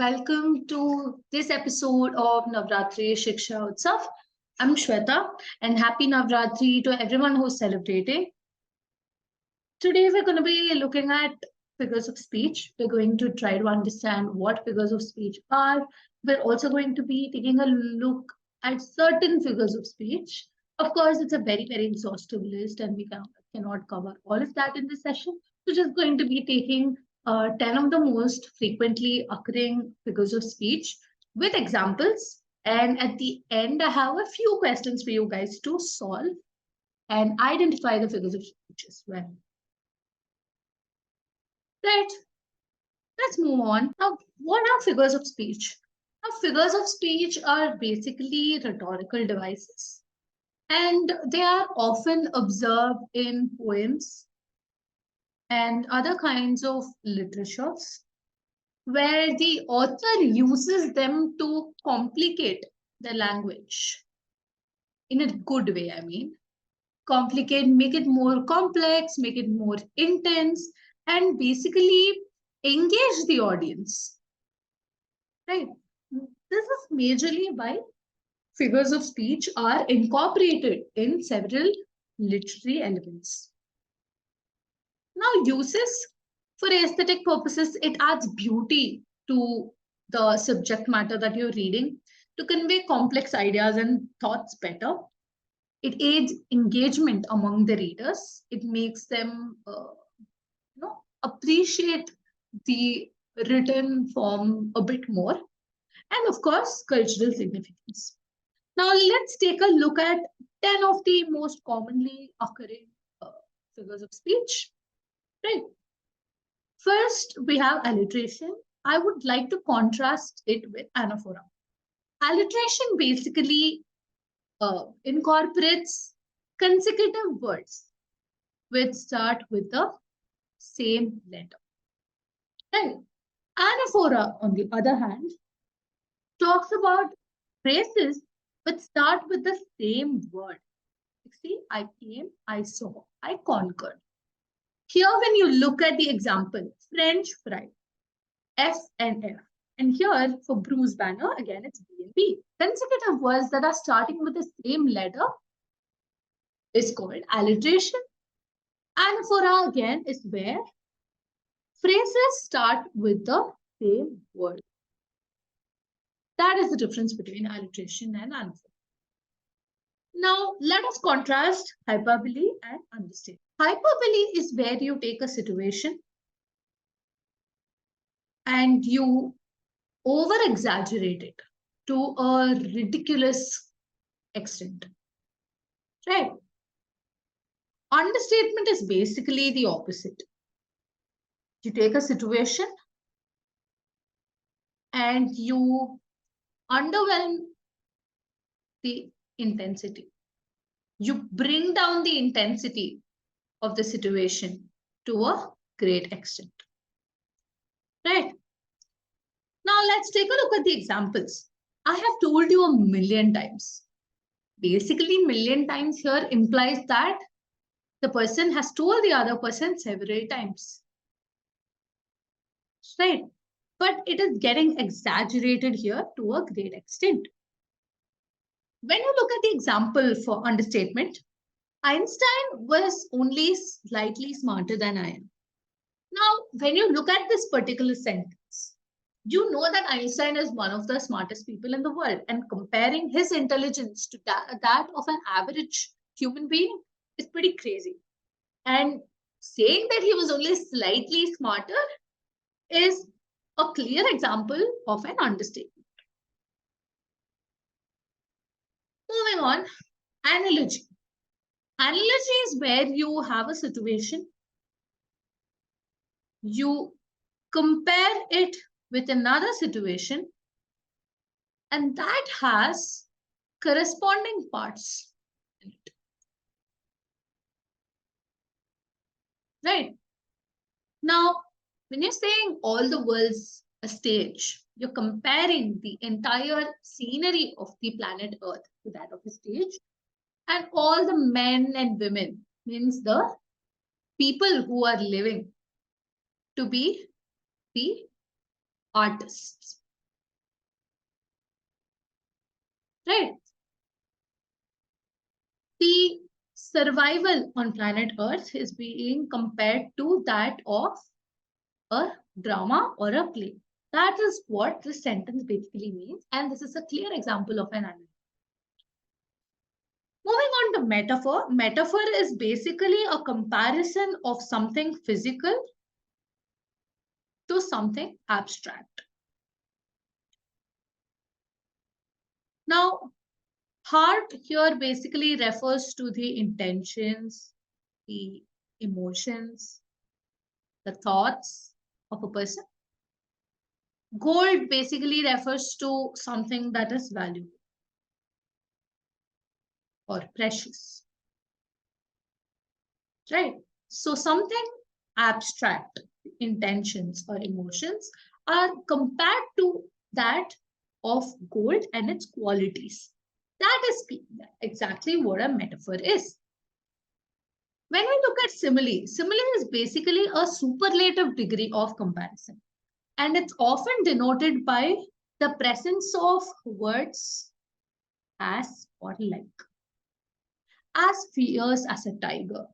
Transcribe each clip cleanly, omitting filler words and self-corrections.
Welcome to this episode of Navratri Shiksha Utsav. I'm Shweatha and happy Navratri to everyone who's celebrating. Today we're going to be looking at figures of speech. We're going to try to understand what figures of speech are. We're also going to be taking a look at certain figures of speech. Of course, it's a very exhaustive list and we cannot cover all of that in this session. We're just going to be taking 10 of the most frequently occurring figures of speech with examples. And at the end, I have a few questions for you guys to solve and identify the figures of speech as well. Right, let's move on. Now, what are figures of speech? Now, figures of speech are basically rhetorical devices, and they are often observed in poems and other kinds of literatures, where the author uses them to complicate the language in a good way. I mean, complicate, make it more complex, make it more intense, and basically engage the audience. Right? This is majorly why figures of speech are incorporated in several literary elements. Now, uses for aesthetic purposes, it adds beauty to the subject matter that you're reading to convey complex ideas and thoughts better. It aids engagement among the readers. It makes them appreciate the written form a bit more. And of course, cultural significance. Now, let's take a look at 10 of the most commonly occurring figures of speech. Right. First, we have alliteration. I would like to contrast it with anaphora. Alliteration basically incorporates consecutive words which start with the same letter. Right. Anaphora, on the other hand, talks about phrases which start with the same word. See, I came, I saw, I conquered. Here, when you look at the example, French fry, F and F. And here, for Bruce Banner, again, it's B and B. Consecutive words that are starting with the same letter is called alliteration. Anaphora, again, is where phrases start with the same word. That is the difference between alliteration and anaphora. Now, let us contrast hyperbole and understatement. Hyperbole is where you take a situation and you over-exaggerate it to a ridiculous extent. Right? Understatement is basically the opposite. You take a situation and you underwhelm the intensity. You bring down the intensity of the situation to a great extent. Right? Now let's take a look at the examples. I have told you a million times. Basically, million times here implies that the person has told the other person several times. Right? But it is getting exaggerated here to a great extent. When you look at the example for understatement, Einstein was only slightly smarter than I am. Now, when you look at this particular sentence, you know that Einstein is one of the smartest people in the world, and comparing his intelligence to that of an average human being is pretty crazy. And saying that he was only slightly smarter is a clear example of an understatement. Moving on, analogy. Analogy is where you have a situation, you compare it with another situation, and that has corresponding parts in it. Right? Now, when you're saying all the world's a stage, you're comparing the entire scenery of the planet Earth to that of a stage, and all the men and women, means the people who are living, to be the artists. right? The survival on planet Earth is being compared to that of a drama or a play. That is what this sentence basically means, and this is a clear example of an analogy. Moving on to metaphor. Metaphor is basically a comparison of something physical to something abstract. Now, heart here basically refers to the intentions, the emotions, the thoughts of a person. Gold basically refers to something that is valuable or precious, right? So something abstract, intentions or emotions are compared to that of gold and its qualities. That is exactly what a metaphor is. When we look at simile, simile is basically a superlative degree of comparison. And it's often denoted by the presence of words as or like, as fierce as a tiger,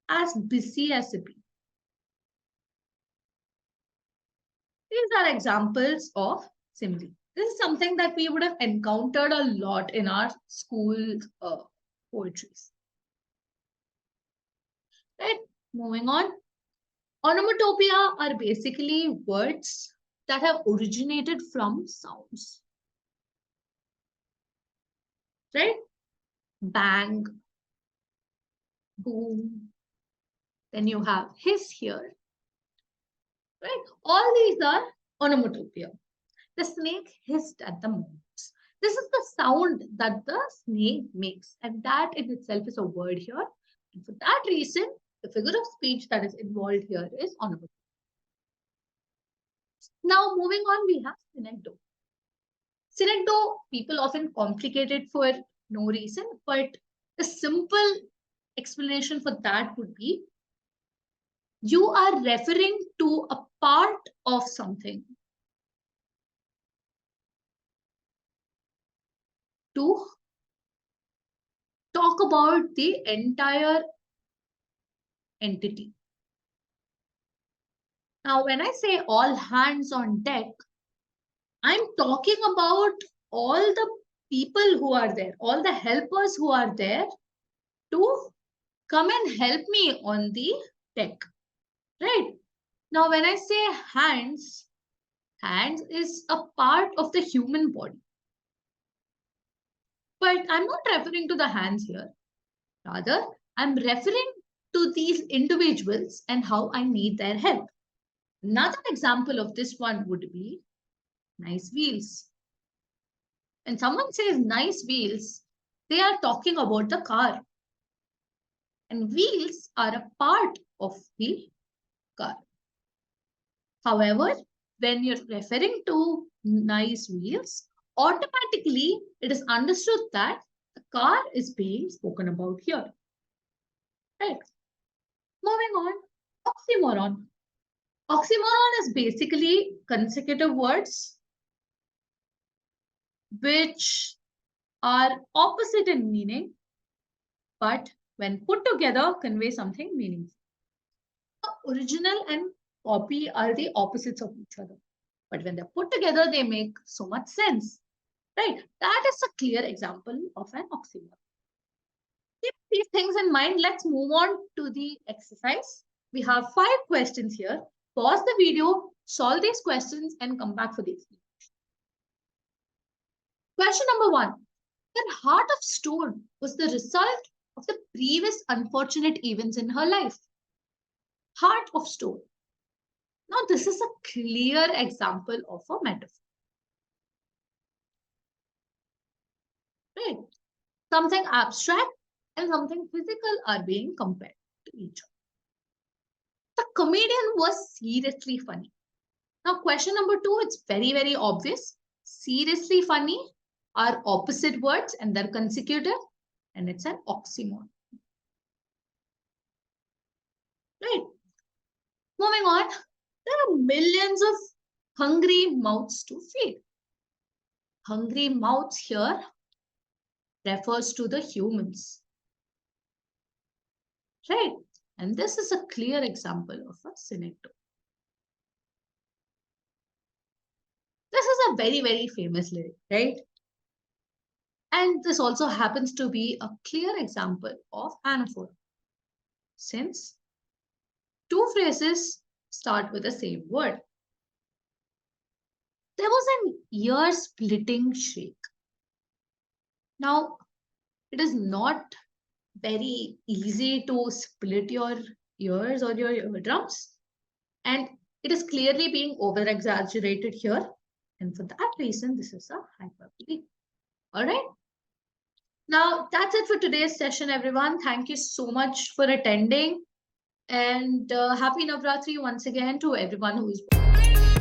as busy as a bee. These are examples of simile. This is something that we would have encountered a lot in our school poetries. Right? Moving on. Onomatopoeia are basically words that have originated from sounds. Right? Bang, boom. Then you have hiss here. Right? All these are onomatopoeia. The snake hissed at the mouse. This is the sound that the snake makes, and that in itself is a word here. And for that reason, the figure of speech that is involved here is onomatopoeia. Now, moving on, we have Synecdoche. Synecdoche, people often complicate it for no reason, but the simple explanation for that would be you are referring to a part of something to talk about the entire entity. Now, when I say all hands on deck, I'm talking about all the people who are there, all the helpers who are there to come and help me on the deck, right? Now, when I say hands, hands is a part of the human body. But I'm not referring to the hands here. Rather, I'm referring to these individuals and how I need their help. Another example of this one would be nice wheels. When someone says nice wheels, they are talking about the car. And wheels are a part of the car. However, when you're referring to nice wheels, automatically it is understood that the car is being spoken about here. Right. Moving on, oxymoron. Oxymoron is basically consecutive words which are opposite in meaning, but when put together convey something meaningful. The original and copy are the opposites of each other, but when they're put together, they make so much sense, right? That is a clear example of an oxymoron. Keep these things in mind. Let's move on to the exercise. We have 5 questions here. Pause the video, solve these questions, and come back for the explanation. Question number 1. Her heart of stone was the result of the previous unfortunate events in her life. Heart of stone. Now, this is a clear example of a metaphor. Right? Something abstract and something physical are being compared to each other. The comedian was seriously funny. Now, question number 2, it's very, very obvious. Seriously funny are opposite words and they're consecutive, and it's an oxymoron. Right? Moving on, there are millions of hungry mouths to feed. Hungry mouths here refers to the humans, right? And this is a clear example of a synecdoche. This is a very, very famous lyric, right? And this also happens to be a clear example of anaphora, since two phrases start with the same word. There was an ear-splitting shriek. Now, it is not very easy to split your ears or your eardrums, and it is clearly being over-exaggerated here. And for that reason, this is a hyperbole. All right. Now, that's it for today's session, everyone. Thank you so much for attending. And happy Navratri once again to everyone who is watching.